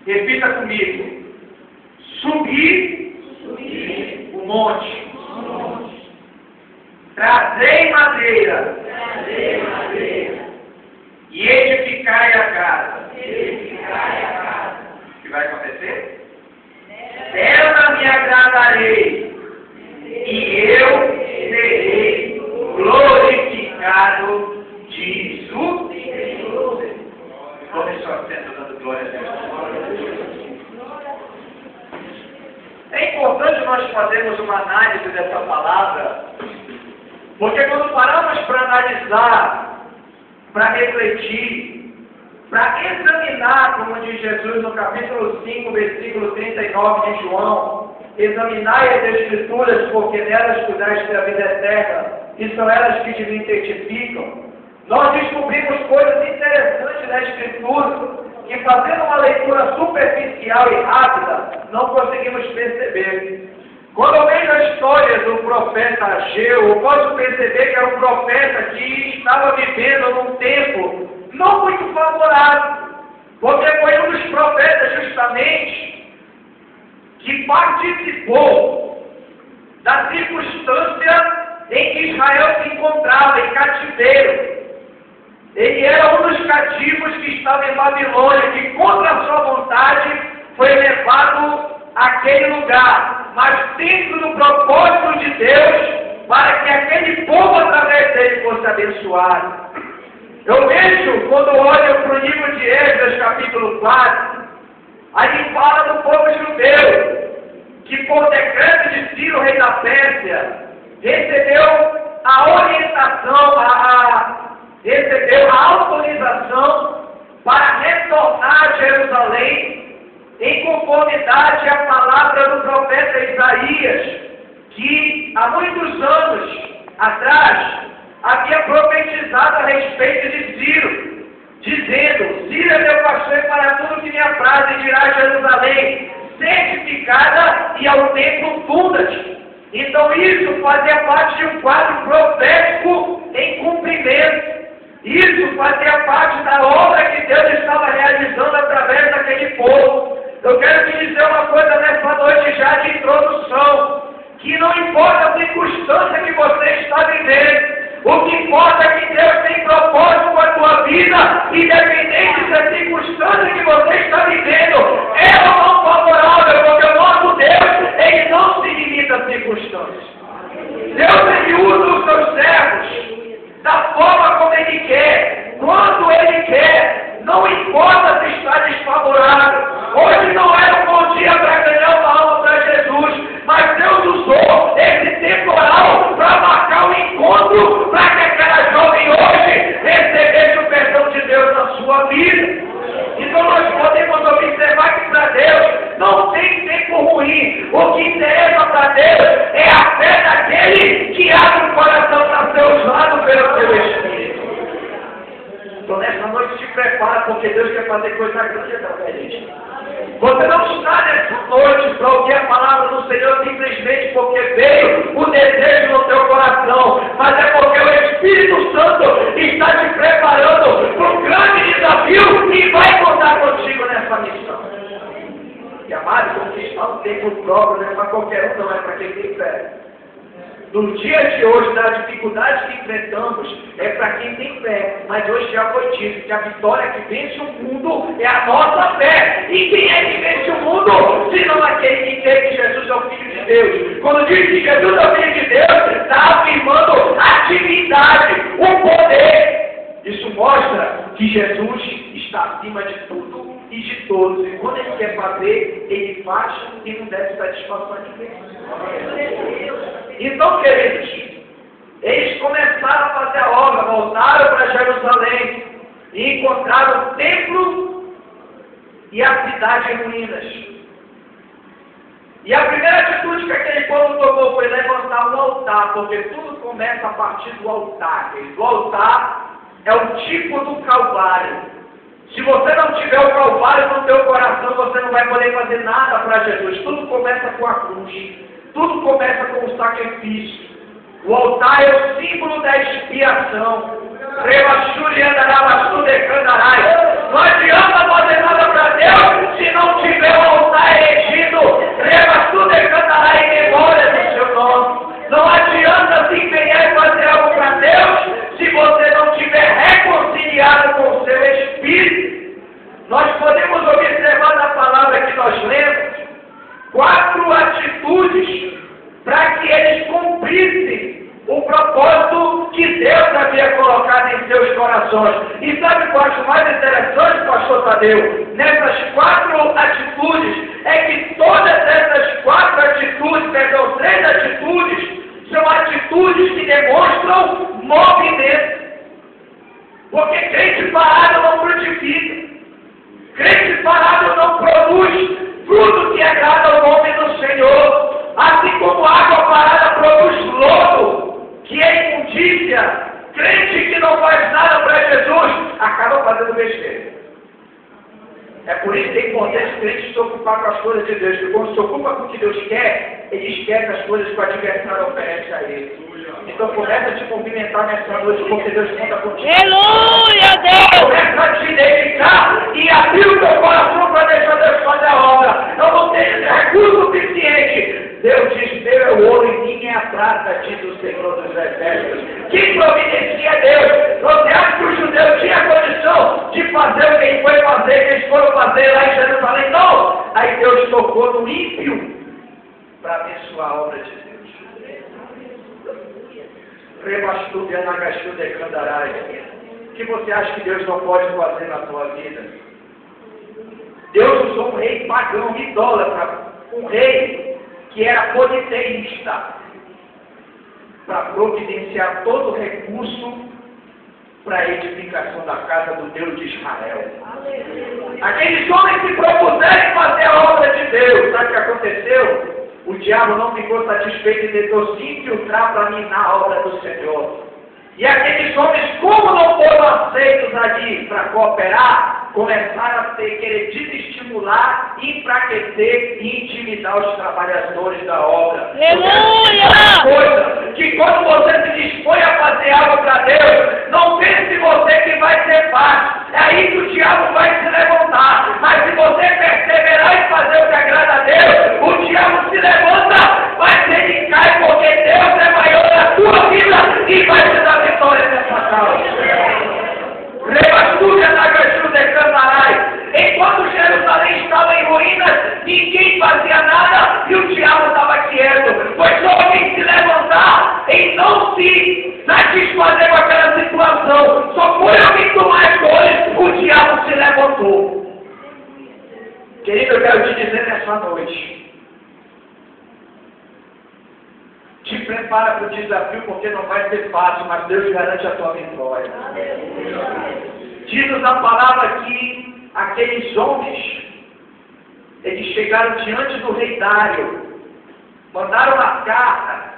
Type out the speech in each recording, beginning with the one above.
Repita comigo. Subir o monte. Trazei madeira. E edificai a casa. O que vai acontecer? Dela me agradarei. E eu serei glorificado, diz o Senhor. Começou a ser dando glória a Deus. É importante nós fazermos uma análise dessa palavra, porque quando paramos para analisar, para refletir, para examinar, como diz Jesus no capítulo 5, versículo 39 de João, examinai as Escrituras, porque nelas cuidais da vida eterna, e são elas que te identificam. Nós descobrimos coisas interessantes na Escritura, que fazendo uma leitura superficial e rápida, não conseguimos perceber. Quando eu vejo a história do profeta Ageu, eu posso perceber que era um profeta que estava vivendo num tempo não muito favorável, porque foi um dos profetas justamente que participou da circunstância em que Israel se encontrava, em cativeiro. Ele era um dos cativos que estava em Babilônia, que contra a sua vontade foi levado àquele lugar, mas dentro do propósito de Deus, para que aquele povo através dele fosse abençoado. Eu vejo, quando olho para o livro de Esdras, capítulo 4, aí fala do povo judeu, que por decreto de Ciro, rei da Pérsia, recebeu a orientação, recebeu a autorização para retornar a Jerusalém em conformidade à palavra do profeta Isaías, que há muitos anos atrás havia profetizado a respeito de Ciro, dizendo: Ciro é meu pastor para tudo que me apraz, e dirá a Jerusalém, certificada e ao templo funda-te. Então isso fazia parte de um quadro profético em cumprimento. Isso fazia parte da obra que Deus estava realizando através daquele povo. Eu quero te dizer uma coisa nessa noite já de introdução, que não importa a circunstância que você está vivendo, o que importa é que Deus tem propósito com a tua vida, independente da circunstância que você está vivendo, é ou não favorável, porque o nosso Deus, Ele não se limita às circunstâncias. Deus, Ele usa os seus servos da forma como Ele quer, quando Ele quer, não importa se está desfavorável. Hoje não era um bom dia para ganhar uma alma para Jesus, mas Deus usou esse temporal para marcar um encontro, para que aquela jovem hoje recebesse o perdão de Deus na sua vida. Então nós podemos observar que para Deus não tem tempo ruim. O que interessa para Deus é a fé daquele que abre o coração para ser usado pelo seu Espírito. Então nessa noite se prepara, porque Deus quer fazer coisa grande através de ti. Você não está nessa noite para ouvir a palavra do Senhor simplesmente porque veio o desejo no teu coração, mas é porque o Espírito Santo está te preparando para um grande desafio e vai contar contigo nessa missão. E amado, conquistar um tempo próprio não é para qualquer um, não é para quem tem fé. No dia de hoje, das dificuldades que enfrentamos, é para quem tem fé. Mas hoje já foi dito que a vitória que vence o mundo é a nossa fé. E quem é que vence o mundo? Senão aquele que crê que Jesus é o Filho de Deus. Quando diz que Jesus é o Filho de Deus, está afirmando a divindade, o poder. Isso mostra que Jesus está acima de tudo e de todos. E quando Ele quer fazer, Ele faz e não deve satisfação a ninguém. Então, queridos, eles começaram a fazer a obra, voltaram para Jerusalém e encontraram o templo e a cidade em ruínas. E a primeira atitude que aquele povo tomou foi levantar um altar, porque tudo começa a partir do altar. O altar é o tipo do Calvário. Se você não tiver o Calvário no teu coração, você não vai poder fazer nada para Jesus. Tudo começa com a cruz. Tudo começa com o sacrifício. O altar é o símbolo da expiação. Não adianta fazer nada para Deus se não Tadeu, nessas 4 atitudes, é que todas essas 4 atitudes, perdão, 3 atitudes, são atitudes que demonstram movimento. Porque crente parado não frutifica. Crente parado não produz fruto que agrada ao nome do Senhor. Assim como água parada produz lodo, que é imundícia. Crente que não faz nada para Jesus, acaba fazendo besteira. É por isso que é importante o crente se ocupar com as coisas de Deus. Porque quando se ocupa com o que Deus quer, ele esquece as coisas que o adversário oferece a ele. Então começa a te movimentar nessa noite, porque Deus conta contigo. Aleluia, Deus! Começa a te dedicar e abrir o teu coração para deixar Deus fazer a obra. Eu não tenho recurso suficiente. Deus diz, meu é o ouro e minha é a prata, diz o Senhor dos Exércitos. Que providencia Deus? Você acha que o judeu tinha condição de fazer o que ele foi fazer, que eles foram fazer lá em Jerusalém? Não! Aí Deus tocou no ímpio para abençoar a obra de Deus. Rebastude, anagastude, candarai. O que você acha que Deus não pode fazer na tua vida? Deus usou um rei pagão, idólatra, um rei que era politeísta, para providenciar todo o recurso para a edificação da casa do Deus de Israel. Aqueles homens que propuseram fazer a obra de Deus, sabe o que aconteceu? O diabo não ficou satisfeito e tentou se infiltrar para minar a obra do Senhor. E aqueles homens, como não foram aceitos ali para cooperar, começaram a querer desestimular, enfraquecer e intimidar os trabalhadores da obra. Aleluia! Coisa que quando você se dispõe a fazer algo para Deus, não pense em você que vai ser fácil. É aí que o diabo vai se levantar. Mas se você perseverar em fazer o que agrada a Deus, o diabo se levanta, mas ele cai, porque Deus é maior na tua vida e vai te dar vitória nessa causa. Rebastuda na gajuda e cantarai. Enquanto Jerusalém estava em ruínas, ninguém fazia nada e o diabo estava quieto. Pois só alguém se levantar e não se satisfazer com aquela situação. Só foi alguém tomar as dores, o diabo se levantou. Querido, eu quero te dizer nessa noite. Te prepara para o desafio, porque não vai ser fácil, mas Deus garante a tua vitória. Diz-nos a palavra que aqueles homens, eles chegaram diante do rei Dário, mandaram uma carta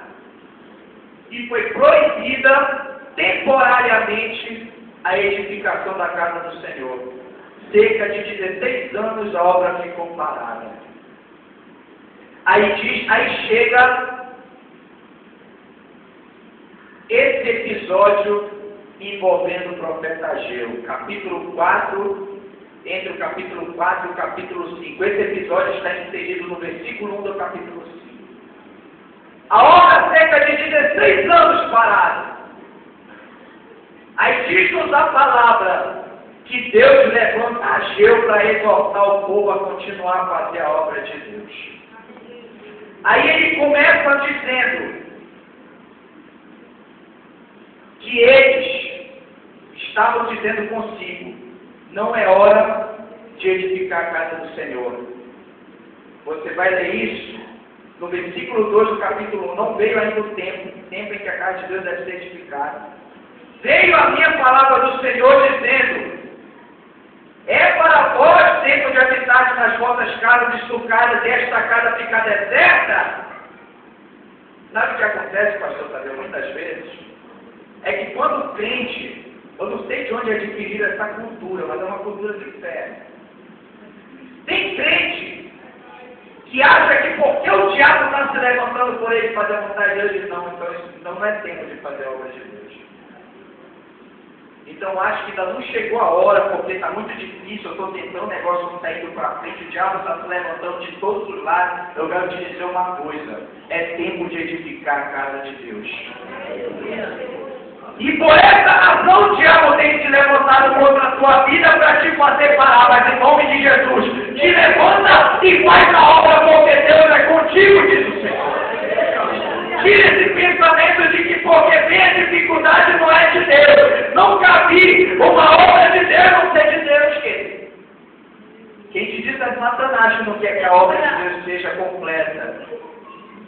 e foi proibida temporariamente a edificação da casa do Senhor. Cerca de 16 anos a obra ficou parada. Aí chega esse episódio envolvendo o profeta Ageu, capítulo 4, entre o capítulo 4 e o capítulo 5. Esse episódio está inserido no versículo 1 do capítulo 5. A obra cerca de 16 anos parada. Aí diz-nos a palavra que Deus levanta Ageu para exortar o povo a continuar a fazer a obra de Deus. Aí ele começa dizendo que eles estavam dizendo consigo, não é hora de edificar a casa do Senhor. Você vai ler isso no versículo 2 do capítulo 1, não veio ainda o tempo em que a casa de Deus deve ser edificada. Veio a minha palavra do Senhor dizendo, é para vós tempo de habitar nas vossas casas estucadas e esta casa ficar deserta? Sabe o que acontece, pastor Tadeu, muitas vezes? É que quando o crente, eu não sei de onde é adquirida essa cultura, mas é uma cultura de fé. Tem crente que acha que porque o diabo está se levantando por ele fazer a vontade de Deus, diz, não, então isso não é tempo de fazer a obra de Deus. Então acho que ainda não chegou a hora, porque está muito difícil, eu estou tentando, o negócio não está indo para frente, o diabo está se levantando de todos os lados. Eu quero te dizer uma coisa, é tempo de edificar a casa de Deus. E por essa razão o diabo tem se levantado contra a tua vida para te fazer parar, mas em nome de Jesus, te levanta e faz a obra, porque Deus é contigo, diz o Senhor. Tira esse pensamento de que porque vem a dificuldade não é de Deus. Nunca vi uma obra de Deus não ser de Deus, querido. Quem te diz é Satanás que não quer que a obra de Deus seja completa.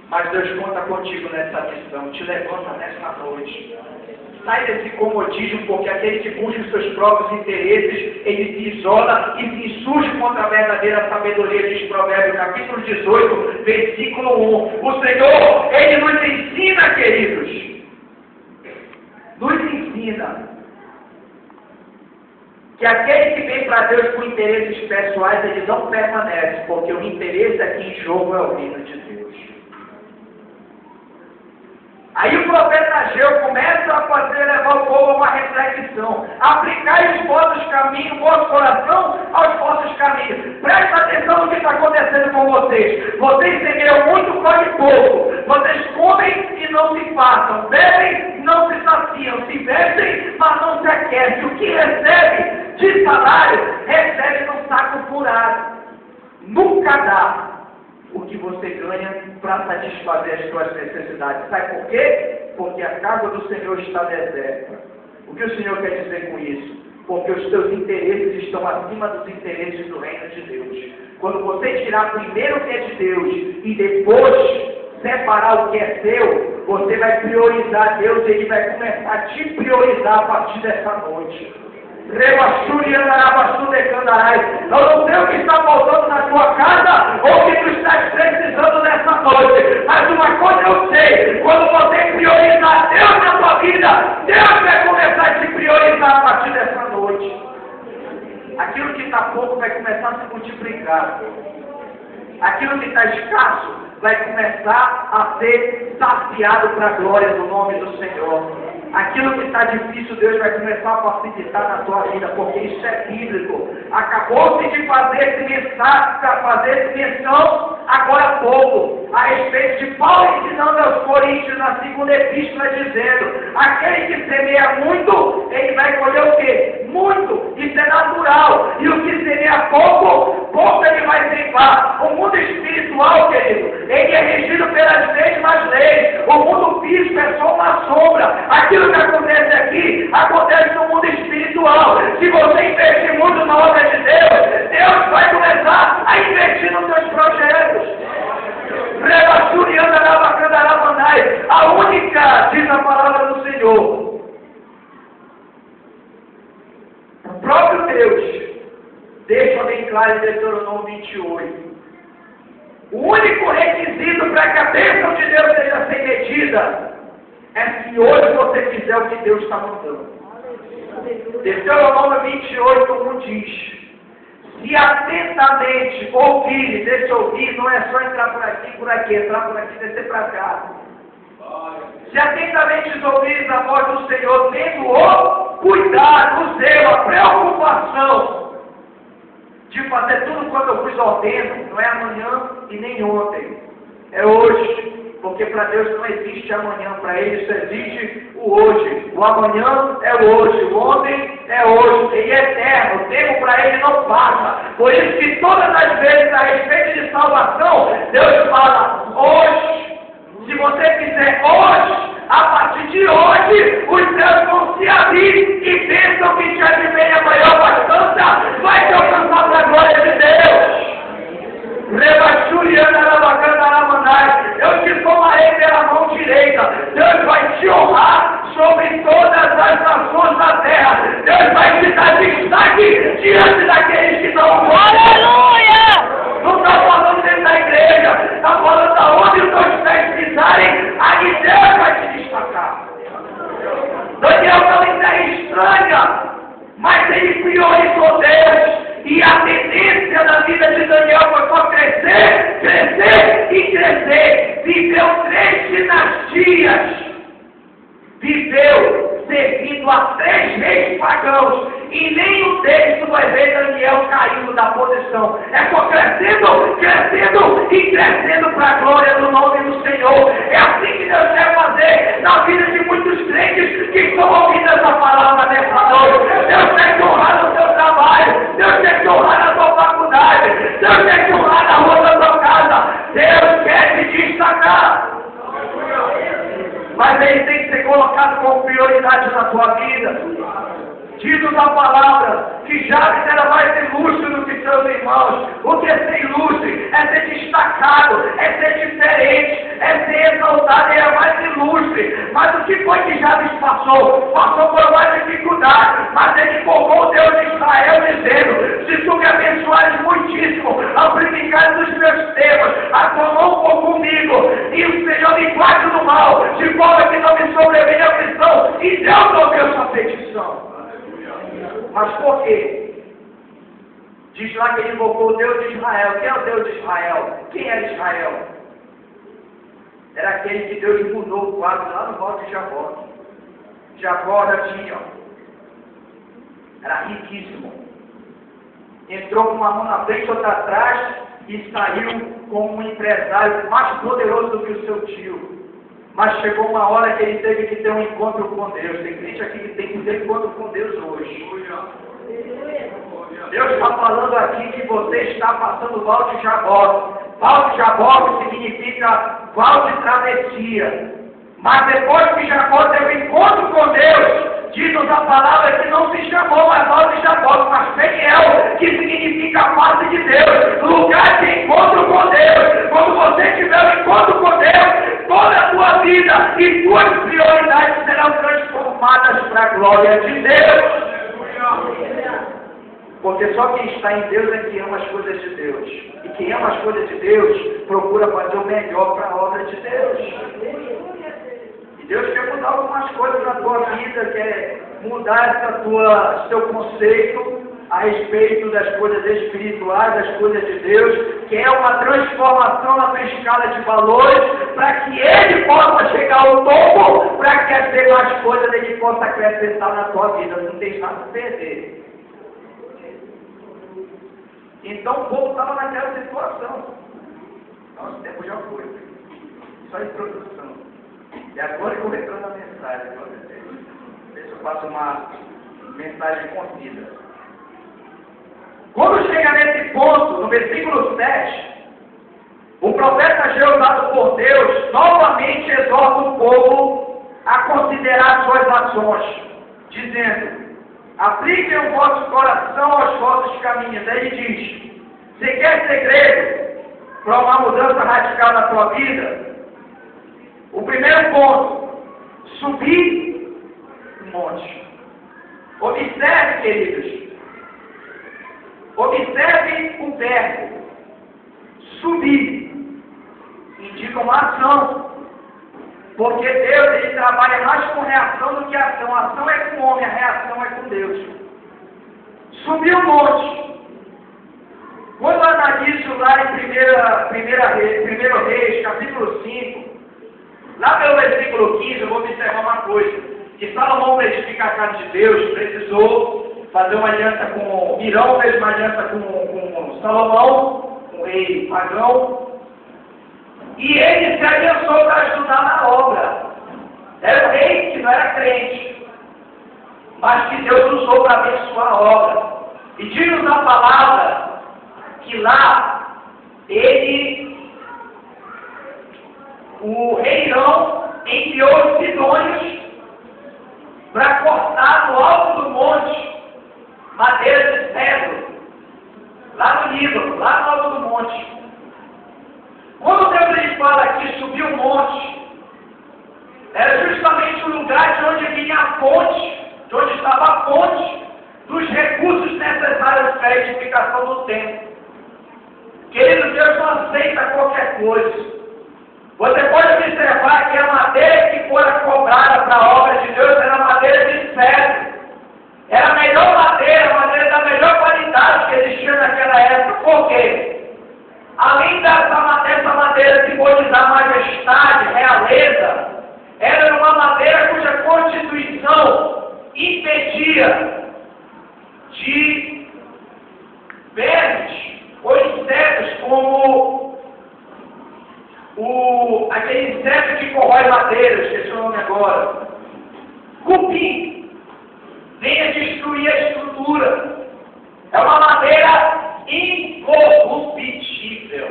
Mas Deus conta contigo nessa missão. Te levanta nessa noite. Sai desse comodismo, porque aquele que busca os seus próprios interesses, ele se isola e se insurge contra a verdadeira sabedoria, diz Provérbios, capítulo 18, versículo 1. O Senhor, Ele nos ensina, queridos, nos ensina que aquele que vem para Deus com interesses pessoais, ele não permanece, porque o interesse aqui em jogo é o reino de Deus. Aí o profeta Ageu começa a levar o povo a uma reflexão. Aplicai os vossos caminhos, o vosso coração aos vossos caminhos. Presta atenção no que está acontecendo com vocês. Vocês semeiam muito, colhem pouco. Vocês comem e não se fartam. Bebem e não se saciam. Se vestem, mas não se aquecem. O que recebe de salário, recebe num saco furado. Nunca dá o que você ganha para satisfazer as suas necessidades. Sabe por quê? Porque a casa do Senhor está deserta. O que o Senhor quer dizer com isso? Porque os seus interesses estão acima dos interesses do reino de Deus. Quando você tirar primeiro o que é de Deus e depois separar o que é seu, você vai priorizar Deus e Ele vai começar a te priorizar a partir dessa noite. Eu não sei o que está faltando na tua casa ou o que tu estás precisando nessa noite, mas uma coisa eu sei: quando você priorizar Deus na tua vida, Deus vai começar a te priorizar a partir dessa noite. Aquilo que está pouco vai começar a se multiplicar. Aquilo que está escasso vai começar a ser saciado para a glória do nome do Senhor. Aquilo que está difícil, Deus vai começar a facilitar na tua vida, porque isso é bíblico. Acabou-se de fazer essa menção agora há pouco, a respeito de Paulo ensinando aos Coríntios na segunda epístola, dizendo: aquele que semeia muito, ele vai colher o quê? Muito. Isso é natural. E o que semeia pouco, pouco ele vai ceifar. O mundo espiritual, querido, ele é regido pelas mesmas leis. O mundo físico é só uma sombra. Aquilo que acontece aqui, acontece no mundo espiritual. Se você investir muito na obra de Deus, Deus vai começar a investir nos seus projetos. A única, diz a palavra do Senhor, o próprio Deus deixa bem claro em Deuteronômio 28. O único requisito para que a bênção de Deus seja sem medida é se hoje você fizer o que Deus está mandando. Deuteronômio 28, 1 diz: se atentamente ouvir, deixa ouvir, não é só entrar por aqui, entrar por aqui, descer para cá. Se atentamente ouvires a voz do Senhor, tendo o cuidado, o zelo, a preocupação de fazer tudo quanto eu vos ordeno, não é amanhã e nem ontem, é hoje. Porque para Deus não existe amanhã, para Ele só existe o hoje. O amanhã é o hoje, o ontem é hoje, Ele é eterno, o tempo para Ele não passa. Por isso que todas as vezes a respeito de salvação, Deus fala hoje. Se você fizer hoje, a partir de hoje, os céus vão se abrir e pensam que te adivinha a maior bastança, vai te alcançar para a glória de Deus. Eu te tomarei pela mão direita. Deus vai te honrar sobre todas as nações da terra. Deus vai te dar destaque diante daqueles que não podem. Aleluia! Não está falando dentro da igreja, está falando aonde os teus pés pisarem, aí Deus vai te destacar. Daniel estava em terra estranha, mas ele priorizou Deus. E a tendência da vida de Daniel foi só crescer, crescer e crescer. Viveu 3 dinastias. Viveu servindo a 3 reis pagãos. E nenhum deles tu vai ver Daniel caindo da posição. É só crescendo, crescendo e crescendo para a glória do nome do Senhor. É assim que Deus quer fazer na vida de muitos crentes que estão ouvindo essa palavra nessa noite. Deus quer te honrar no seu trabalho. Deus quer te honrar na sua faculdade. Deus quer te honrar na rua da sua casa. Deus quer te destacar. Mas ele tem que ser colocado como prioridade na sua vida. Diz a palavra que Jabes era mais ilustre do que seus irmãos. irmãos, o que é ser ilustre, é ser destacado, é ser diferente, é ser exaltado, é mais ilustre. Mas o que foi que Jabes passou? Passou por uma dificuldade, mas ele invocou o Deus de Israel, dizendo: se tu me abençoares muitíssimo, amplificares os meus termos, a tua mão for comigo, e o Senhor me guarde do mal, de forma que não me sobrevenha a aflição, e Deus ouviu sua petição. Mas por quê? Diz lá que ele invocou o Deus de Israel. Quem é o Deus de Israel? Quem era Israel? Era aquele que Deus mudou o quadro lá no Monte de Jacó. Jacó já tinha, era riquíssimo. Entrou com uma mão na frente, outra atrás, e saiu como um empresário mais poderoso do que o seu tio. Mas chegou uma hora que ele teve que ter um encontro com Deus. Tem gente aqui que tem que ter encontro com Deus hoje. Deus está falando aqui que você está passando o val de Jaboque. Val de Jaboque significa val de travessia. Mas depois que Jacó teve encontro com Deus, diz-nos a palavra que não se chamou mais val de Jaboque, mas Peniel, que significa a face de Deus, lugar de encontro com Deus. Quando você tiver um encontro com Deus, toda a tua vida e tuas prioridades serão transformadas para a glória de Deus. Porque só quem está em Deus é que ama as coisas de Deus. E quem ama as coisas de Deus, procura fazer o melhor para a obra de Deus. E Deus quer mudar algumas coisas na tua vida, quer mudar seu conceito a respeito das coisas espirituais, das coisas de Deus, quer uma transformação na tua escala de valores, para que Ele possa chegar ao topo, para que ter mais coisas Ele possa acrescentar na tua vida. Não tem nada a perder. Então o povo estava naquela situação. Nosso tempo já foi. Só introdução. E agora eu vou entrando na mensagem. Ver se eu faço uma mensagem contida. Quando chega nesse ponto, no versículo 7, o profeta Ageu, usado por Deus, novamente exorta o povo a considerar suas ações, dizendo: apliquem o vosso coração aos vossos caminhos. Aí ele diz: você quer segredo para uma mudança radical na tua vida? O primeiro ponto: subir o monte. Observe, queridos. Observe o verbo subir. Indica uma ação. Porque Deus, Ele trabalha mais com reação do que ação. A ação é com o homem, a reação é com Deus. Subiu o monte. Quando eu analiso lá em 1 Reis, capítulo 5, lá pelo versículo 15, eu vou observar uma coisa. Que Salomão, para edificar a casa de Deus, precisou fazer uma aliança com Mirão, fez uma aliança com Salomão, um rei pagão. E ele se aliançou para ajudar na obra. Era um rei que não era crente, mas que Deus usou para abençoar a obra. E diz-nos a palavra que lá, o rei Irão enviou os sidônios para cortar no alto do monte madeira de cedro, lá no Líbano, lá no alto do monte. Quando Deus ele fala aqui, subir o monte, era justamente o lugar de onde vinha a fonte, de onde estava a fonte dos recursos necessários para a edificação do templo. Querido, Deus não aceita qualquer coisa. Você pode observar que a madeira que fora cobrada para a obra de Deus era madeira de cedro. Era a melhor madeira, madeira da melhor qualidade que existia naquela época. Por quê? Além dessa madeira simbolizar majestade, realeza, era uma madeira cuja constituição impedia de vermes ou insetos como aquele inseto que corrói madeira, esqueci o nome agora, cupim, venha destruir a estrutura. É uma madeira incorruptível.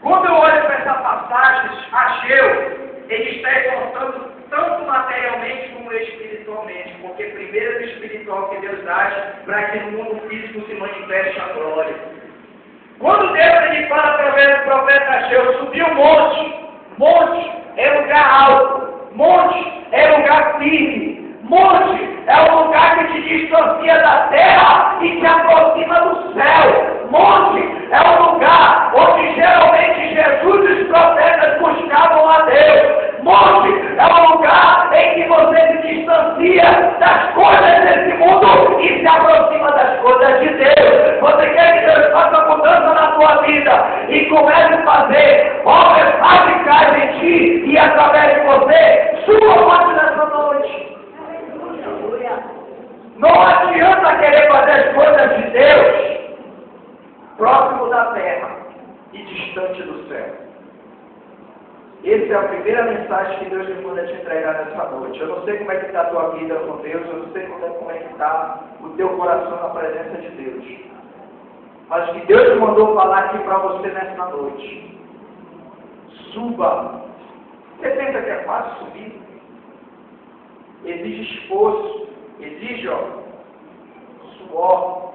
Quando eu olho para essa passagem, Ageu, ele está exortando tanto materialmente como espiritualmente, porque primeiro é o espiritual que Deus dá para que no mundo físico se manifeste a glória. Quando Deus ele fala através do profeta Ageu, subir um monte, monte é lugar alto, monte é lugar firme, monte é um lugar que te distancia da terra e te aproxima do céu. Monte é um lugar onde geralmente Jesus e os profetas buscavam a Deus. Monte é um lugar em que você se distancia das coisas desse mundo e se aproxima das coisas de Deus. Você quer que Deus faça mudança na tua vida e comece a fazer obras radicais em ti e através de você, suba o monte nessa noite. Não adianta querer fazer as coisas de Deus próximo da terra e distante do céu. Essa é a primeira mensagem que Deus me manda te entregar nessa noite. Eu não sei como é que está a tua vida com Deus, eu não sei como é que está o teu coração na presença de Deus. Mas o que Deus me mandou falar aqui para você nessa noite. Suba. Você pensa que é fácil subir? Exige esforço, exige suor,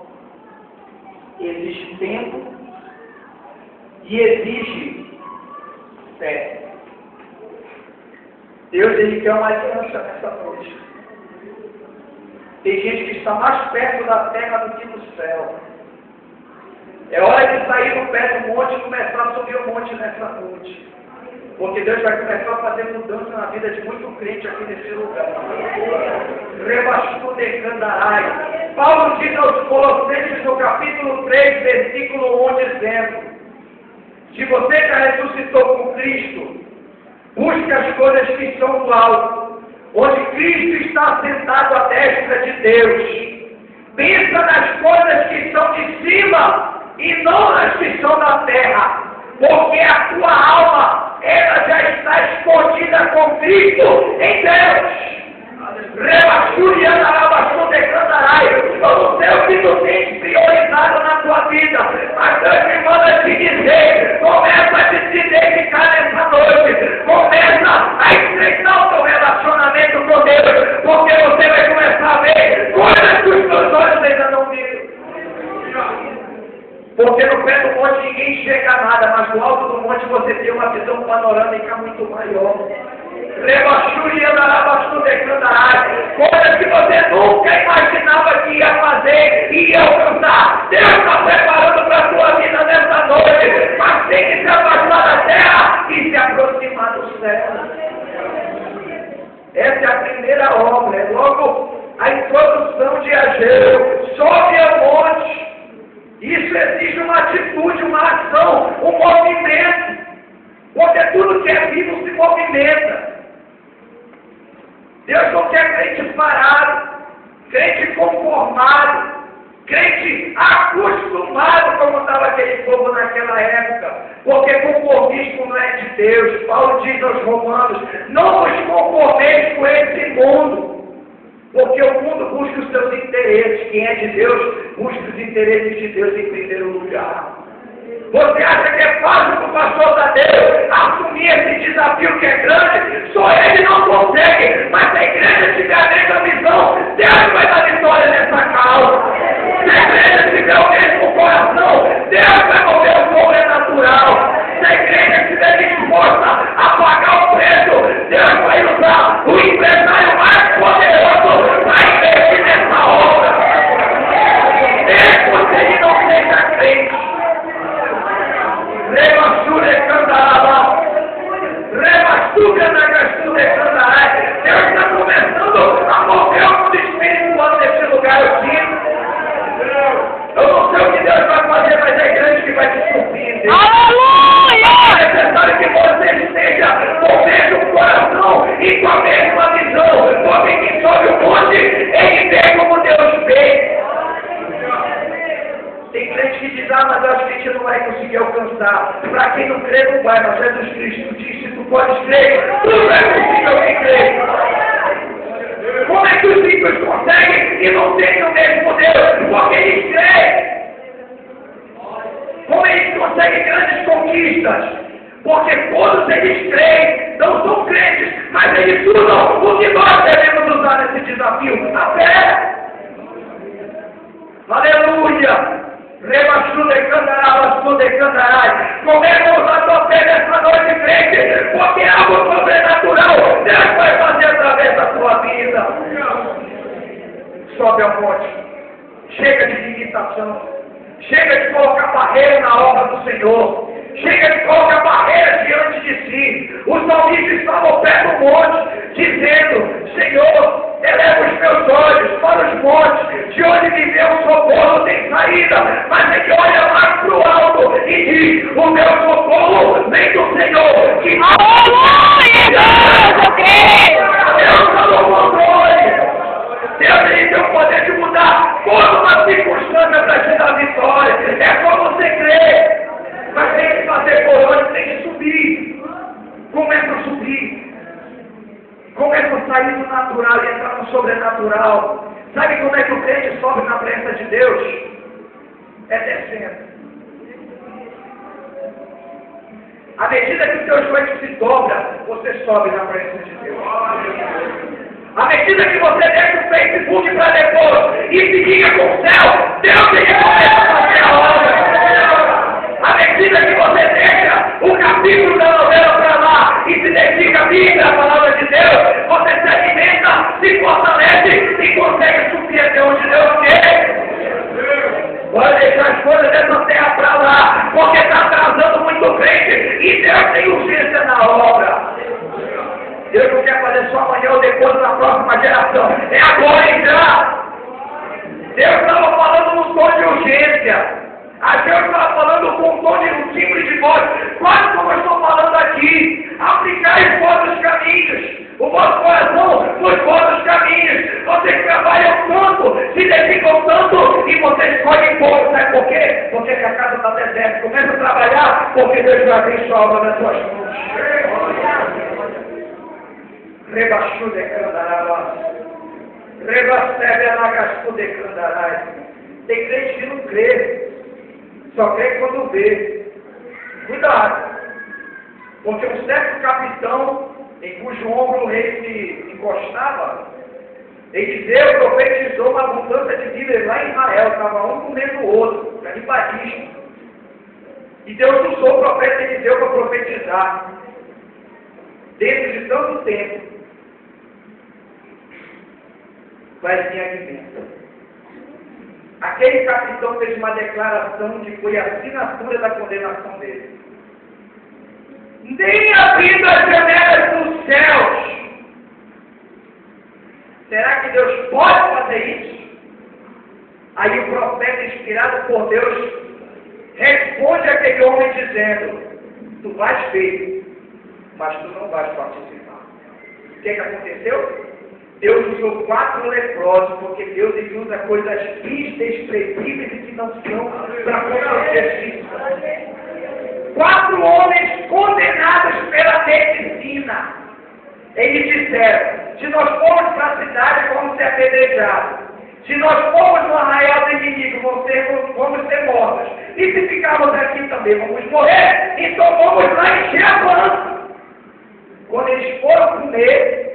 exige tempo e exige fé. Deus ele quer uma aliança nessa noite. Tem gente que está mais perto da terra do que do céu. É hora de sair do pé do monte e começar a subir o monte nessa noite. Porque Deus vai começar a fazer mudança na vida de muito crente aqui nesse lugar. Rebastou de Candarai. Paulo diz aos Colossenses no capítulo 3, versículo 1, dizendo: se você já ressuscitou com Cristo, busque as coisas que são do alto, onde Cristo está sentado à destra de Deus. Pensa nas coisas que são de cima e não nas que são da terra, porque a tua alma ela já está escondida com Cristo em Deus. Eu não sei o que tu tens priorizado na tua vida, mas Deus me manda te dizer: começa a te dedicar nessa noite, começa a estreitar o teu relacionamento com Deus, porque você vai começar a ver coisas que os teus olhos ainda não viram. Porque no pé do monte ninguém enxerga nada, mas no alto do monte você tem uma visão panorâmica muito maior. Coisas que você nunca imaginava que ia fazer e ia alcançar. Deus está preparando para a tua vida nessa noite, mas tem que se afastar da terra e se aproximar do céu. Essa é a primeira obra, é logo a introdução de Ageu. Sobe ao monte. Isso exige uma atitude, uma ação, um movimento. Porque tudo que é vivo se movimenta. Deus não quer crente parado, crente conformado, crente acostumado, como estava aquele povo naquela época. Porque conformismo não é de Deus. Paulo diz aos Romanos: não vos conformeis com esse mundo. Porque o mundo busca os seus interesses. Quem é de Deus, busca os interesses de Deus em primeiro lugar. Você acha que é fácil para o pastor Tadeu assumir esse desafio que é grande? Só ele não consegue, mas se a igreja tiver a mesma visão, Deus vai dar vitória nessa causa. Se a igreja tiver o mesmo coração, Deus vai mover o sobrenatural. Se a igreja estiver disposta a pagar o preço, Deus vai usar o empresário mais poderoso para investir nessa obra. Mesmo se ele não seja crente. Deus está começando a mover o mundo espiritual nesse lugar aqui. Eu não sei o que Deus vai fazer, mas é grande que vai te surpreender. Aleluia! É necessário que você esteja com o mesmo coração e com a mesma visão. Porque quem sobe o monte, ele vê como Deus vê. Tem crente que diz: mas eu acho que a gente não vai conseguir alcançar. Para quem não crê, não vai. Mas Jesus Cristo disse: tu podes crer, tudo é possível que crê. Como é que os ímpios conseguem e não têm o mesmo Deus? Porque eles creem. Como eles conseguem grandes conquistas? Porque todos eles creem, não são crentes, mas eles usam o que nós devemos usar nesse desafio: a fé. Aleluia! Comemos a tua fé nessa noite, crente, porque é algo sobrenatural Deus vai fazer através da tua vida. Sobe ao monte. Chega de limitação. Chega de colocar barreira na obra do Senhor. Chega de colocar barreiras diante de si. Os salmistas estavam ao pé do monte, dizendo: Senhor, eleva os meus olhos para os montes, de onde me vê o socorro tem saída. Mas ele olha mais para o alto e diz: o meu socorro vem do Senhor. Que Deus está no controle. Deus tem o poder de mudar toda uma circunstância para te dar vitória. É só você crer. Mas tem que fazer por onde, tem que subir. Começa a subir. Começa a sair do natural e entrar no sobrenatural. Sabe como é que o crente sobe na presença de Deus? É descendo. À medida que o teu joelho se dobra, você sobe na presença de Deus. À medida que você deixa o Facebook para depois e se liga com o céu, Deus te começa a fazer a obra. À medida que você deixa o capítulo da novela para lá e se dedica a Bíblia, a palavra de Deus, você se alimenta, se fortalece e consegue subir até onde Deus quer. Pode deixar as coisas dessa terra para lá, porque está atrasando muito crente e Deus tem urgência na obra. Deus não quer fazer só amanhã ou depois na próxima geração. É agora entrar. Deus estava falando num tom de urgência. A Deus estava falando com um tom de um timbre de voz. Quase como eu estou falando aqui. Aplicai os vossos caminhos. O vosso coração nos vossos caminhos. Vocês trabalham tanto, se dedicam tanto e vocês escolhem pouco. Sabe por quê? Porque a casa está deserta. Começa a trabalhar porque Deus vai abrir sua obra nas suas mãos. Rebaixu de candará. Rebasteve alagascu de candará. Tem crente que não crê. Só crê quando vê. Cuidado. Porque um certo capitão, em cujo ombro o rei se encostava, Eliseu profetizou uma abundância de víveres lá em Israel. Estava um comendo o outro. Canibalismo. E Deus usou o profeta Eliseu para profetizar. Dentro de tanto tempo, vai vir alimento. Aquele capitão fez uma declaração que foi a assinatura da condenação dele. Nem abrindo as janelas dos céus. Será que Deus pode fazer isso? Aí o profeta, inspirado por Deus, responde àquele homem dizendo: tu vais ver, mas tu não vais participar. O que aconteceu? Deus usou 4 leprosos, porque Deus usa coisas indescritíveis e que não são para acontecer. 4 homens condenados pela medicina. Eles disseram: se nós formos para a cidade, vamos ser apedrejados. Se nós formos no arraial do inimigo, vamos ser mortos. E se ficarmos aqui também, vamos morrer. Então vamos lá encher a pança. Quando eles foram comer,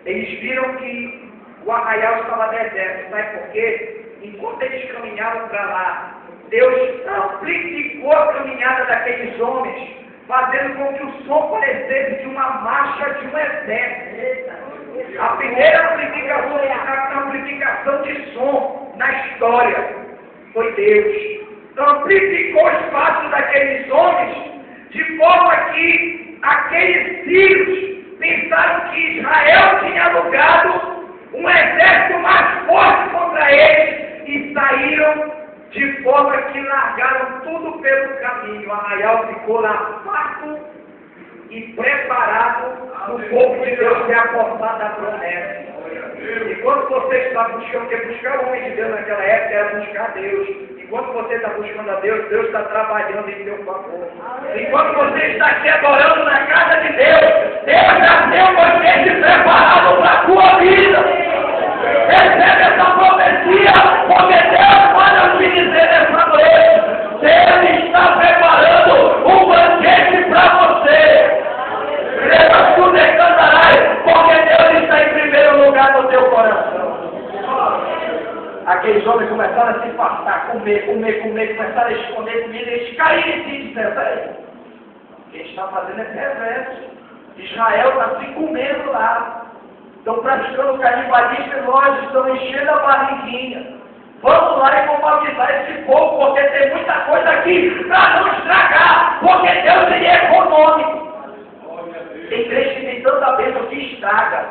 eles viram que o arraial estava deserto. Sabe por quê? Enquanto eles caminhavam para lá, Deus amplificou a caminhada daqueles homens, fazendo com que o som parecesse de uma marcha de um exército. A primeira amplificação de som na história foi Deus. Amplificou os passos daqueles homens, de forma que aqueles sírios pensaram que Israel tinha alugado um exército mais forte contra eles e saíram de forma que largaram tudo pelo caminho. O arraial ficou lá farto e preparado para o povo de Deus ser aportado da promessa. E quando você está buscando, porque buscar o homem de Deus naquela época era buscar Deus. Enquanto você está buscando a Deus, Deus está trabalhando em seu favor. Enquanto você está aqui adorando na casa de Deus, Deus já tem um ambiente preparado para a sua vida. Recebe essa profecia, porque Deus pode te dizer nessa noite: Deus está preparando um banquete para você. Leva tudo em cantarai, porque Deus está em primeiro lugar no teu coração. Aqueles homens começaram a se fartar começaram a esconder comida, eles caíram em si e disseram, peraí, o que a gente está fazendo é perverso. Israel está se comendo lá. Estão praticando canibalismo e nós estamos enchendo a barriguinha. Vamos lá e vamos avisar esse povo, porque tem muita coisa aqui para não estragar, porque Deus ele é econômico. Tem crente que tem tanta bênção que estraga.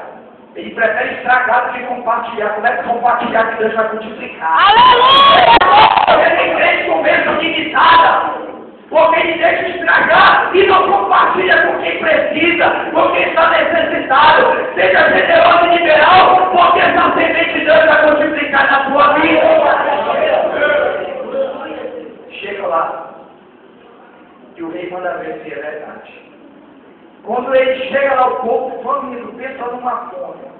Ele prefere estragar do que compartilhar. Como é que compartilhar que Deus vai multiplicar? Aleluia! Tem crente com bênção limitada. Porque ele deixa estragar e não compartilha com quem precisa, com quem está necessitado. Seja generoso e liberal, porque essa semente de Deus vai multiplicar na sua vida. Chega lá e o rei manda ver se é verdade. Quando ele chega lá, o povo faminto, pensa numa fome.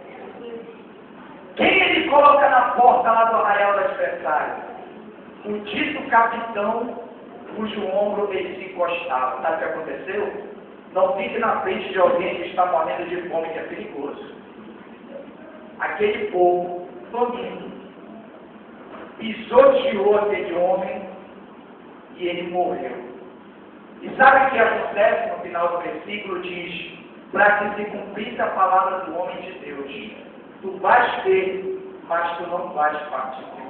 Quem ele coloca na porta lá do arraial das Versalhes? O dito capitão cujo ombro ele se encostava. Sabe o que aconteceu? Não fique na frente de alguém que está morrendo de fome, que é perigoso. Aquele povo, faminto, pisoteou aquele homem e ele morreu. E sabe o que acontece no final do versículo? Diz, para que se cumprisse a palavra do homem de Deus. Tu vais ter, mas tu não vais participar.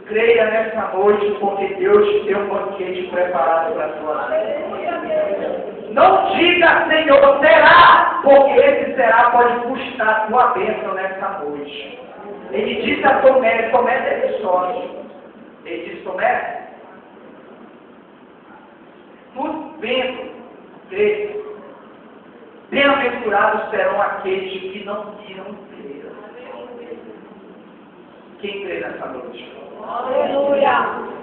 Creia nessa noite, porque Deus tem um banquete preparado para a sua vida. Não diga, Senhor, será, porque esse será pode custar a tua bênção nessa noite. Ele disse a Tomé, Tomé teve sorte. Ele disse, Tomé, tu vendo, crê. Bem-aventurados serão aqueles que não viram crer. Quem crê nessa noite? Aleluia!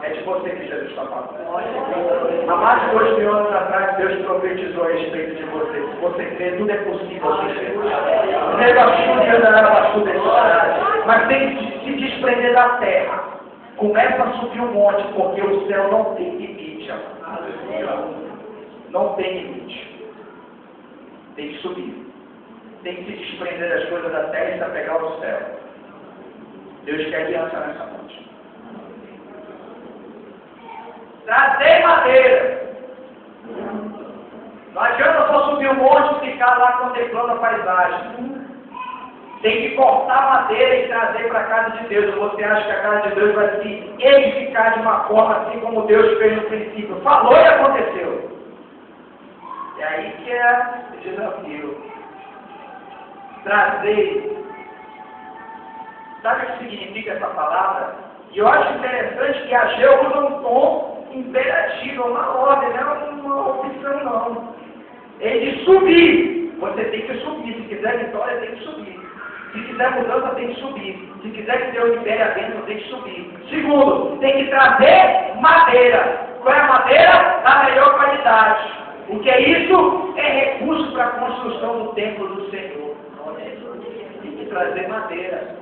É de você que Jesus está falando. Há mais de 2.000 anos atrás, Deus profetizou a respeito de você. Se você crê, tudo é possível. Mas tem que se desprender da terra. Começa a subir um monte, porque o céu não tem limite. Não tem limite. Tem que subir. Tem que se desprender das coisas da terra e se apegar ao céu. Deus quer aliança nessa noite. Trazer madeira. Não adianta só subir um monte e ficar lá contemplando a paisagem. Tem que cortar madeira e trazer para a casa de Deus. Você acha que a casa de Deus vai se edificar de uma forma assim como Deus fez no princípio? Falou e aconteceu. É aí que é o desafio. Trazer. Sabe o que significa essa palavra? E eu acho interessante que Ageu usa um tom imperativo, uma ordem, não é uma opção não. Ele subir. Você tem que subir. Se quiser vitória, tem que subir. Se quiser mudança, tem que subir. Se quiser que Deus libere a bênção, tem que subir. Segundo, tem que trazer madeira. Qual é a madeira? Da melhor qualidade. O que é isso? É recurso para a construção do templo do Senhor. Tem que trazer madeira.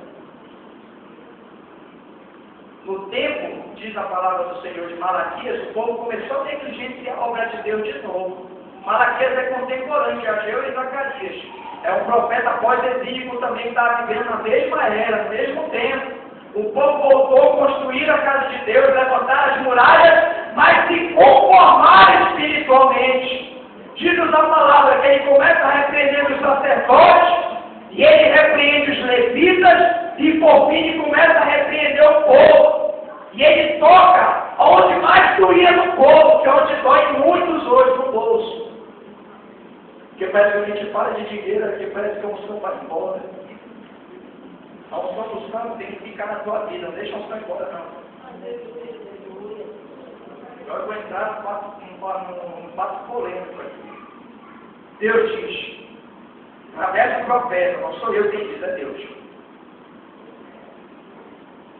No tempo, diz a palavra do Senhor de Malaquias, o povo começou a negligenciar a obra de Deus de novo. Malaquias é contemporâneo de Ageu e Zacarias. É um profeta pós-exílico também que está vivendo na mesma era, no mesmo tempo. O povo voltou a construir a casa de Deus, levantar as muralhas, mas se conformar espiritualmente. Diz-nos a palavra que ele começa a repreender os sacerdotes, e ele repreende os levitas, e por fim ele começa a repreender o povo. E ele toca onde mais doía no povo, que é onde dói muitos hoje no bolso. Porque parece que a gente fala de dinheiro aqui, parece que a unção vai embora. A unção do santo tem que ficar na tua vida, não deixa a unção embora não. Eu vou entrar num passo polêmico aqui. Deus diz, através do profeta, não sou eu quem diz, é Deus.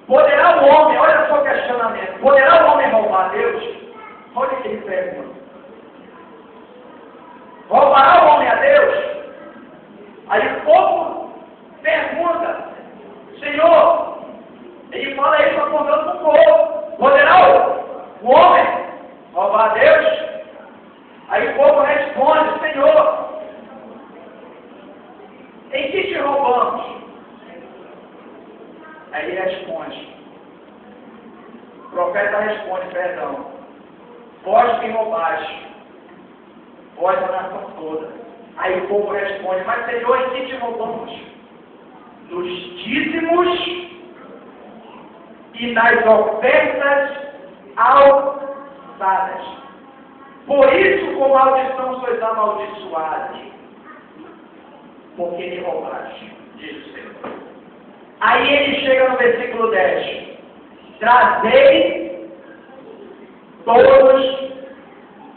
Poderá o homem, olha só o questionamento, poderá o homem roubar a Deus? Olha o que ele pergunta. Roubará o homem a Deus? Aí o povo pergunta, Senhor, ele fala isso apontando para o povo, poderá o homem roubar a Deus? Aí o povo responde, Senhor, em que te roubamos? Aí ele responde, profeta responde, perdão, vós quem roubais, vós a nação toda. Aí o povo responde, mas Senhor, em que te roubamos? Nos dízimos e nas ofertas alçadas. Por isso, com maldição sois amaldiçoados, porque me roubaste, diz o Senhor. Aí ele chega no versículo 10. Trazei todos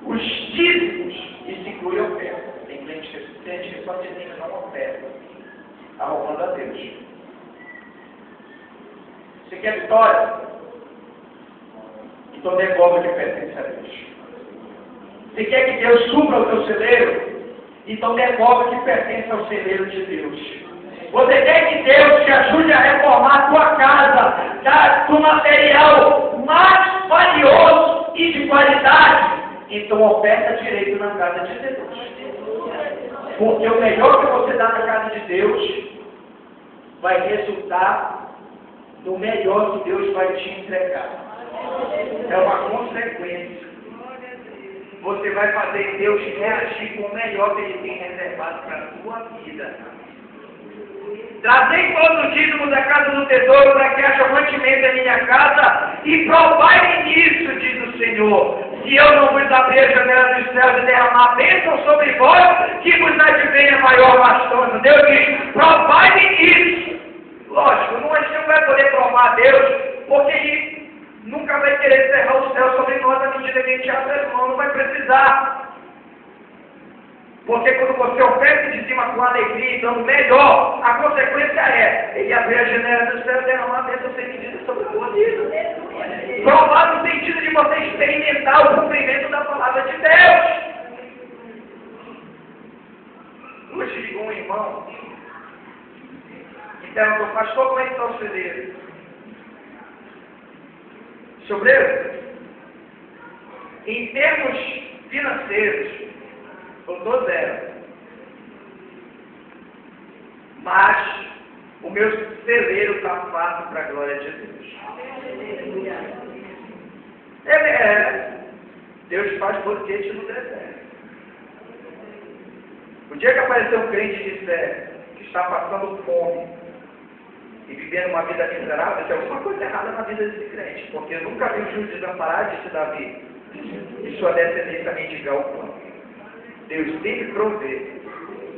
os dízimos, e se inclui a oferta. Tem gente que só dizem que não oferta. Está roubando a Deus. Você quer vitória? Então devolve o que pertence a Deus. Você quer que Deus supra o teu celeiro? Então devolve o que pertence ao celeiro de Deus. Você quer que Deus te ajude a reformar a tua casa, do material mais valioso e de qualidade? Então oferta direito na casa de Deus. Porque o melhor que você dá na casa de Deus vai resultar no melhor que Deus vai te entregar. É uma consequência. Você vai fazer Deus reagir com o melhor que Ele tem reservado para a sua vida. Trazei todos os dízimos da casa do tesouro, para que haja mantimento em minha casa, e provai-me nisso, diz o Senhor, se eu não vos abrir a janela dos céus e derramar bênção sobre vós, que vos advenha maior bastança. Deus diz, provai-me nisso. Lógico, a gente não vai poder provar a Deus, porque Ele nunca vai querer cerrar o céu sobre nós à medida que a gente abre as mãos, não vai precisar. Porque quando você oferece de cima com alegria e dando melhor, a consequência é Ele abrir a janela do céu e derramar a bênção sem medida sobre a tua vida. Provar no sentido de você experimentar o cumprimento da palavra de Deus. Hoje ligou um irmão e perguntou, pastor, como é que está o celeiro? Sobreiro, em termos financeiros, eu estou zero. Mas o meu celeiro está fácil para a glória de Deus. Deus faz banquete no deserto. O dia que aparecer um crente e disser que está passando fome e vivendo uma vida miserável, tem alguma coisa errada na vida desse crente, porque eu nunca vi um justo desamparado, disse Davi, e sua descendência mendigar o pão. Deus sempre provê.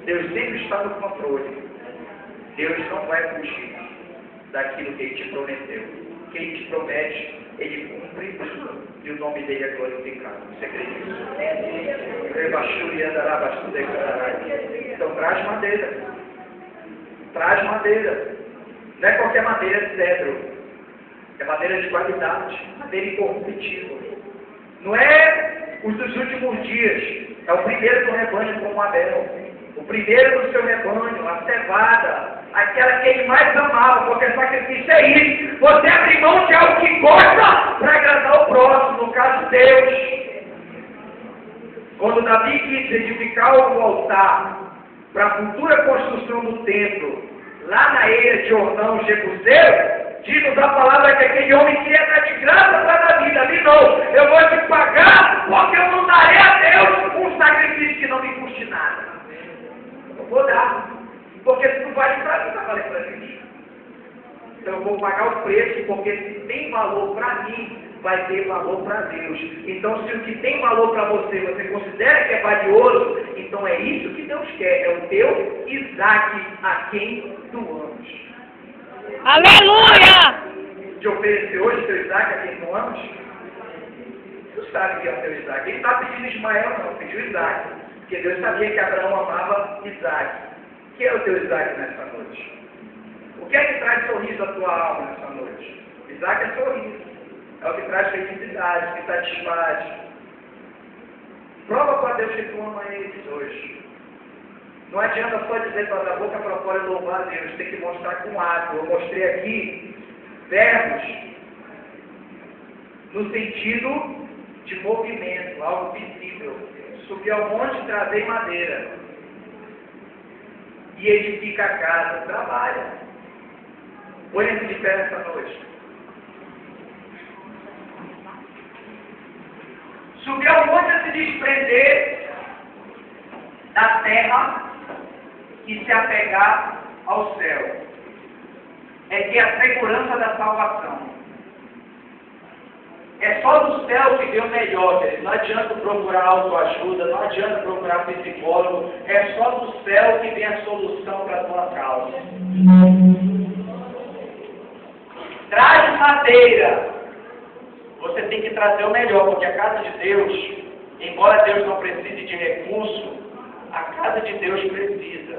Deus sempre está no controle. Deus não vai fugir daquilo que Ele te prometeu. O que Ele te promete, Ele cumpre, e o nome dEle é glorificado. Você acredita nisso? Então traz madeira. Traz madeira. Não é qualquer madeira de cedro. É madeira de qualidade. Madeira incorruptível. Não é os dos últimos dias. É o primeiro do rebanho como Abel. O primeiro do seu rebanho, a cevada, aquela que ele mais amava, porque sacrifício é isso. Você abre mão de algo que gosta para agradar o próximo, no caso Deus. Quando Davi quis edificar o altar para a futura construção do templo, lá na ilha de Ornão, Jebuseu, diz a palavra que aquele homem queria dar de graça para Davi. Davi não, eu vou te pagar, porque eu não darei a Deus um sacrifício que não me custe nada. Eu vou dar, porque se não vale para mim, vai valer para mim. Então eu vou pagar o preço, porque se tem valor para mim, vai ter valor para Deus. Então se o que tem valor para você, você considera que é valioso, então é isso que Deus quer, é o teu Isaac a quem tu amas. Aleluia! De oferecer hoje teu Isaac a quem tu amas? Tu sabe que é o teu Isaac. Ele está pedindo Ismael, não, pediu Isaac. Porque Deus sabia que Abraão amava Isaac. O que é o teu Isaac nessa noite? O que é que traz sorriso à tua alma nessa noite? Isaac é sorriso. É o que traz felicidade, que satisfaz. Prova para Deus que tu ama eles hoje. Não adianta só dizer da boca para fora e louvar a Deus, tem que mostrar com ato. Eu mostrei aqui verbos no sentido de movimento, algo visível. Subir ao monte, trazer madeira. E edifica a casa, trabalha. Põe-se de pé nessa noite. Subir ao monte é se desprender da terra e se apegar ao céu. É ter a segurança da salvação. É só do céu que vem o melhor, querido. Não adianta procurar autoajuda, não adianta procurar psicólogo. É só do céu que vem a solução para a tua causa. Traz madeira. Você tem que trazer o melhor, porque a casa de Deus, embora Deus não precise de recurso, a casa de Deus precisa.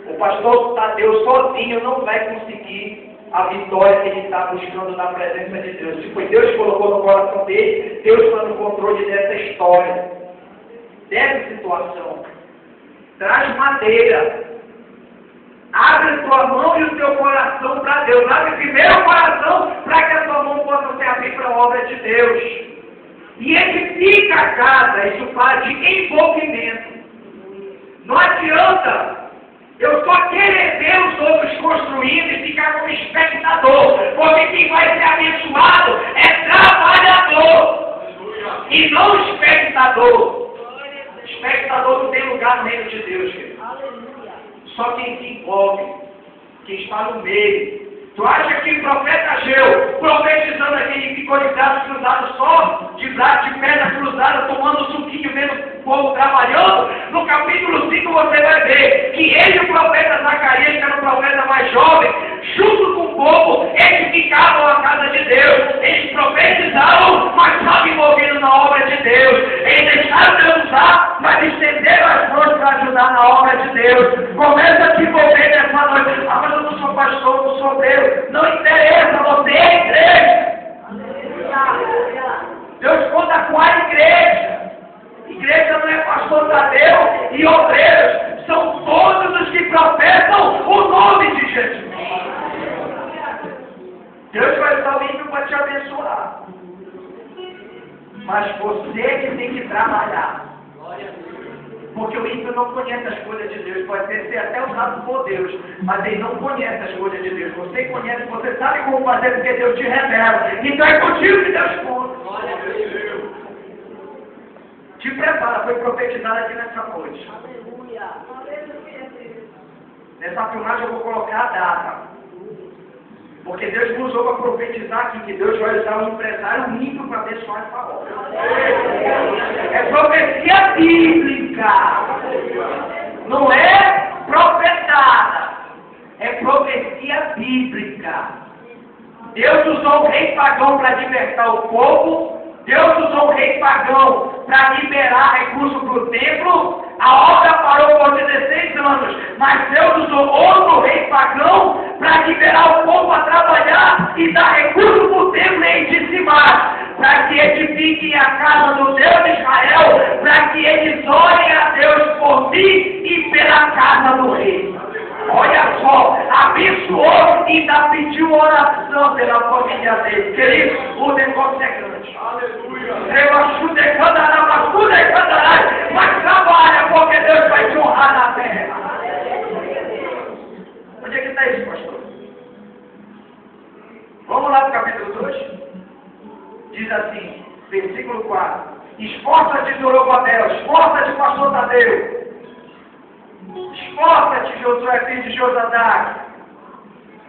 O pastor Tadeu sozinho não vai conseguir a vitória que ele está buscando na presença de Deus. Se foi Deus que colocou no coração dele, Deus está no controle dessa história, dessa situação. Traz madeira. Abre tua mão e o teu coração para Deus. Abre primeiro o coração para que a tua mão possa se abrir para a obra de Deus. E edifica a casa. Isso fala de envolvimento. Não adianta eu só querer ver os outros construindo e ficar como espectador. Porque quem vai ser abençoado é trabalhador. E não espectador. Espectador não tem lugar no reino de Deus, querido. Só quem se envolve, quem está no meio. Tu acha que o profeta Ageu, profetizando aqui, ele ficou de braços cruzados só, de braço de perna cruzada, tomando suquinho, vendo o povo trabalhando? No capítulo 5 você vai ver que ele e o profeta Zacarias, que era o profeta mais jovem, junto com o povo, edificavam a casa de Deus. Eles profetizavam, mas estavam envolvidos na obra de Deus. Eles deixaram de usar, mas estenderam as mãos para ajudar na obra de Deus. Começa a se envolver nessa noite. Ah, mas eu não sou pastor, não sou obreiro. Não interessa, você é igreja. Deus conta com a igreja. Igreja não é pastor Tadeu e obreiros. São todos os que professam o nome de Jesus. Deus vai usar o ímpio para te abençoar. Mas você que tem que trabalhar. Porque o ímpio não conhece as coisas de Deus. Pode ser até usado por Deus, mas ele não conhece as coisas de Deus. Você conhece, você sabe como fazer, porque Deus te revela. Então é contigo que Deus conta. Te prepara, foi profetizado aqui nessa noite. Nessa filmagem eu vou colocar a data. Porque Deus me usou para profetizar aqui que Deus vai usar um empresário ímpio para abençoar essa obra. É profecia bíblica. Não é profetada. É profecia bíblica. Deus usou o rei pagão para libertar o povo. Deus usou o rei pagão para liberar recursos para o templo. A obra parou por 16 anos, mas Deus usou outro rei pagão para liberar o povo a trabalhar e dar recursos para o templo e dizimar, para que edifiquem a casa do Deus de Israel, para que eles orem a Deus por mim e pela casa do rei. Olha só, abençoou e ainda pediu oração pela família dele. Querido, o negócio é grande. Aleluia. Mas trabalha, porque Deus vai te honrar na terra. Onde é que está isso, pastor? Vamos lá para o capítulo 2. Diz assim, versículo 4. Esforça-te, Zorobabel, esforça-te, pastor Tadeu. Esforça-te, Josué, filho de Josadac.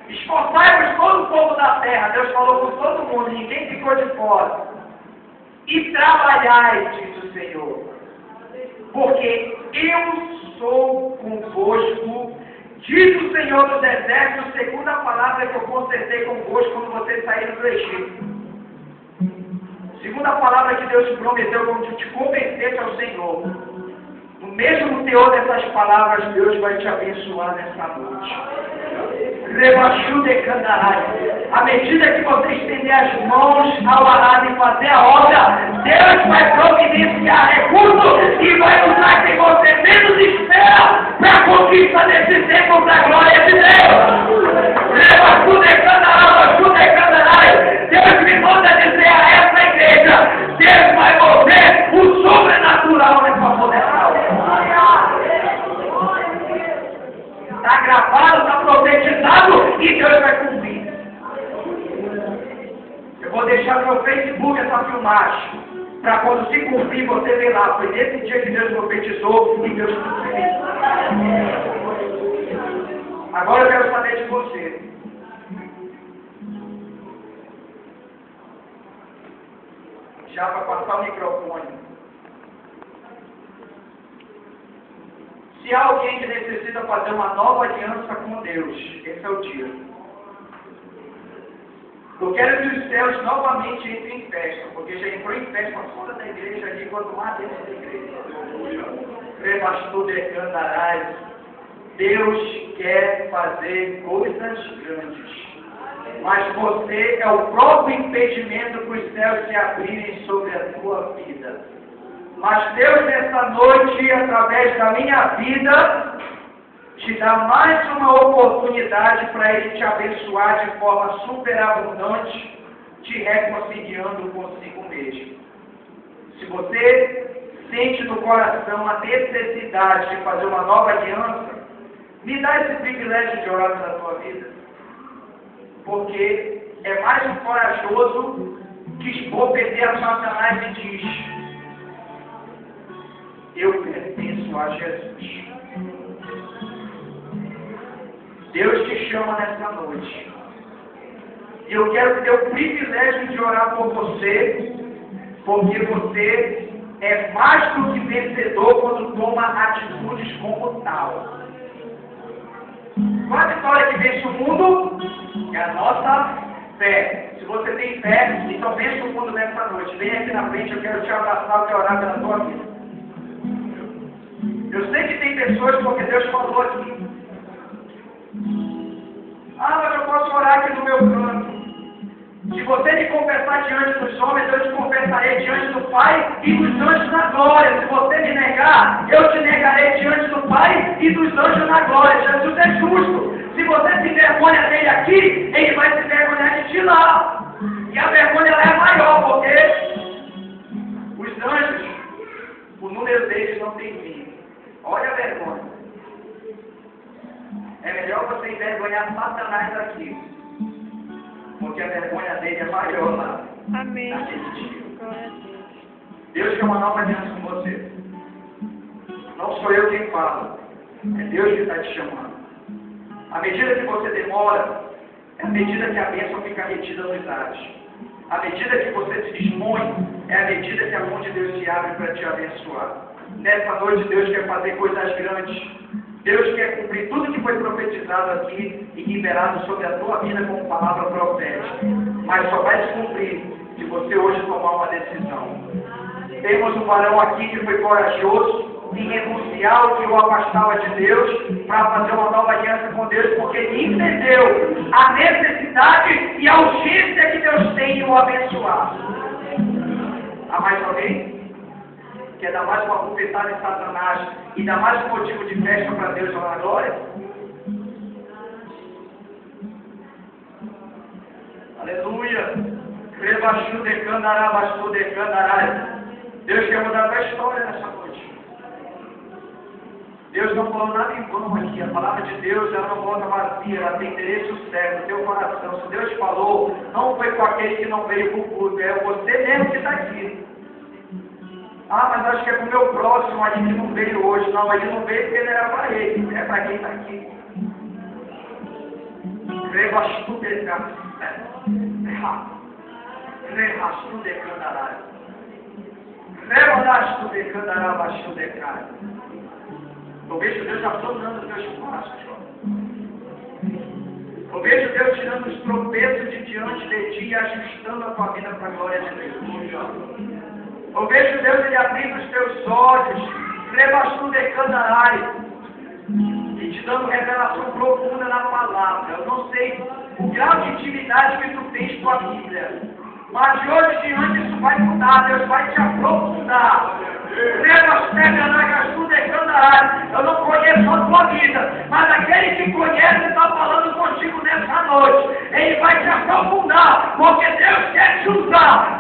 Esforçai-vos todo o povo da terra. Deus falou com todo mundo, ninguém ficou de fora. E trabalhai, diz o Senhor. Porque eu sou convosco, diz o Senhor dos Exércitos, segundo a palavra que eu consertei convosco quando vocês saíram do Egito. Segundo a palavra que Deus te prometeu, quando te converteste ao Senhor. No mesmo teor dessas palavras, Deus vai te abençoar nessa noite. À medida que você estender as mãos ao arado e fazer a obra, Deus vai providenciar recursos e vai usar quem você menos espera para a conquista desse tempo para a glória de Deus. Deus me manda dizer a essa igreja, Deus vai mover o sobrenatural nessa poderosa. Está gravado, está profetizado e Deus vai cumprir. Eu vou deixar no meu Facebook essa filmagem para quando se cumprir, você vê lá, foi nesse dia que Deus profetizou e Deus cumpriu. Agora eu quero saber de você. Já para passar o microfone. Se há alguém que necessita fazer uma nova aliança com Deus, esse é o dia. Eu quero que os céus novamente entrem em festa, porque já entrou em festa fora da igreja ali, quanto mais dentro da igreja. Rebastou decandarás. Deus quer fazer coisas grandes. Mas você é o próprio impedimento para os céus se abrirem sobre a tua vida. Mas Deus, nessa noite, através da minha vida, te dá mais uma oportunidade para Ele te abençoar de forma superabundante, te reconciliando consigo mesmo. Se você sente no coração a necessidade de fazer uma nova aliança, me dá esse privilégio de orar pela tua vida. Porque é mais um corajoso que expor perder a Satanás e diz: eu pertenço a Jesus. Deus te chama nessa noite. E eu quero ter o privilégio de orar por você, porque você é mais do que vencedor quando toma atitudes como tal. Qual a vitória que vence o mundo? É a nossa fé. Se você tem fé, então vence o mundo nessa noite. Vem aqui na frente, eu quero te abraçar, eu quero orar pela tua vida. Eu sei que tem pessoas, porque Deus falou aqui. Ah, mas eu posso orar aqui no meu canto. Se você me confessar diante dos homens, eu te confessarei diante do Pai e dos anjos na glória. Se você me negar, eu te negarei diante do Pai e dos anjos na glória. Jesus é justo. Se você se envergonha dele aqui, ele vai se envergonhar de ti lá. E a vergonha ela é maior, porque os anjos, o número deles não tem fim. Olha a vergonha. É melhor você envergonhar Satanás aqui, porque a vergonha dele é maior lá. Amém. Naquele dia. Glória a Deus. Deus quer uma nova aliança com você. Não sou eu quem fala. É Deus que está te chamando. À medida que você demora, é a medida que a bênção fica retida nos ares. À medida que você se dispõe, é a medida que a mão de Deus se abre para te abençoar. Nessa noite, Deus quer fazer coisas grandes. Deus quer cumprir tudo que foi profetizado aqui e liberado sobre a tua vida como palavra profética. Mas só vai se cumprir se você hoje tomar uma decisão. Temos um varão aqui que foi corajoso em renunciar o que o afastava de Deus para fazer uma nova aliança com Deus, porque ele entendeu a necessidade e a urgência que Deus tem em o abençoar. Há mais alguém? Quer dar mais uma bufetada em Satanás e dar mais um motivo de festa para Deus lá na glória? Aleluia! Deus quer mudar a tua história nessa noite. Deus não falou nada em vão aqui. A palavra de Deus, ela não volta vazia, ela tem interesse certo no teu coração. Se Deus falou, não foi com aquele que não veio para o culto, é você mesmo que está aqui. Ah, mas acho que é para o meu próximo ali que não veio hoje. Não, ele não veio porque ele era para ele, é para quem está aqui. Eu vejo Deus abandonando os teus passos, eu vejo Deus tirando os tropeços de diante de ti e ajustando a tua vida para a glória de Deus. Eu vejo Deus ele abrindo os teus olhos, e te dando revelação profunda na palavra. Eu não sei o grau de intimidade que tu tens com a Bíblia, mas de hoje em diante isso vai mudar. Deus vai te aprofundar. Eu não conheço a tua vida, mas aquele que conhece está falando contigo nessa noite. Ele vai te aprofundar, porque Deus quer te usar.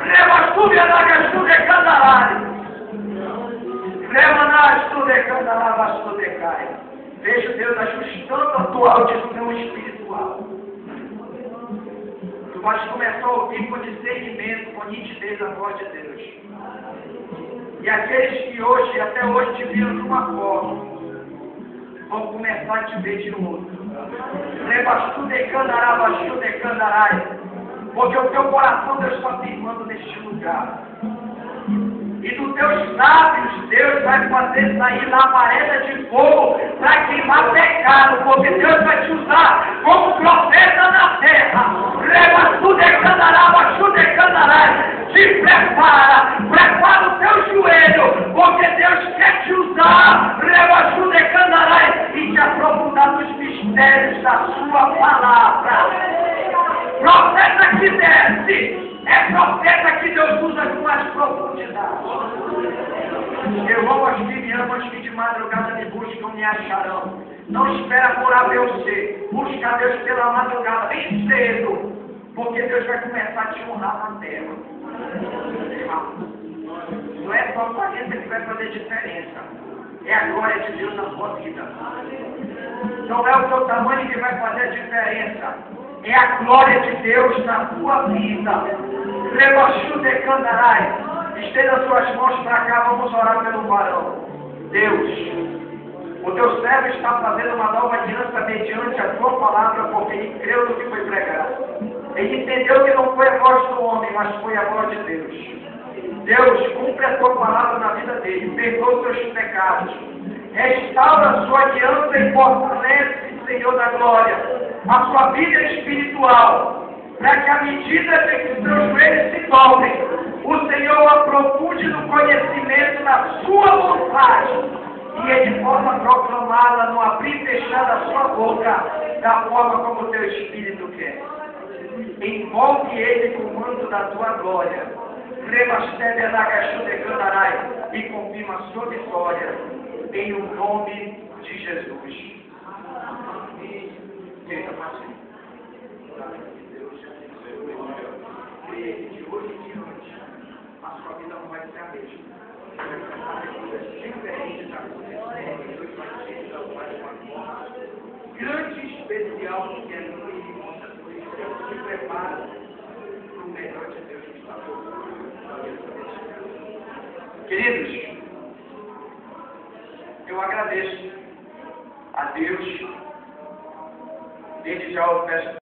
Vejo Deus ajustando a tua audição espiritual. Tu vais começar a ouvir com discernimento, com nitidez fez a voz de Deus. E aqueles que hoje, até hoje, te viram de uma forma, vão começar a te ver de outro. Porque o teu coração Deus está firmando neste lugar. E dos teus lábios, Deus vai fazer sair labareda de fogo para queimar pecado, porque Deus vai te usar como profeta na terra. Te prepara o teu joelho, porque Deus quer te usar e te aprofundar nos mistérios da sua palavra. Profeta que desce é profeta que Deus usa com mais profundidade. Eu amo os que me amam, os que de madrugada me buscam, me acharão. Não espera por ABC. Busca a Deus pela madrugada, bem cedo. Porque Deus vai começar a te honrar na terra. Não é só a aparência que vai fazer diferença. É a glória de Deus na sua vida. Não é o seu tamanho que vai fazer a diferença. É a glória de Deus na tua vida. Estenda suas mãos para cá, vamos orar pelo varão. Deus, o teu servo está fazendo uma nova aliança mediante a tua palavra, porque ele creu no que foi pregado. Ele entendeu que não foi a voz do homem, mas foi a voz de Deus. Deus, cumpre a tua palavra na vida dele, perdoa os seus pecados, restaura a sua aliança e fortalece, Senhor da glória, a sua vida espiritual, para que à medida que os teus joelhos se dobrem, o Senhor aprofunde no conhecimento da sua vontade e ele possa proclamá-la no abrir e fechar da sua boca, da forma como o teu Espírito quer. Envolve ele com o manto da tua glória, e confirma a sua vitória, em o nome de Jesus. Deita mais. Creia que de hoje em diante, a sua vida não vai ser a mesma. Vai ser coisas diferentes acontecendo, Deus vai te exaltar de uma forma grande e especial, porque é muito se prepara para o melhor de Deus que está por. Queridos, eu agradeço a Deus, desde já eu peço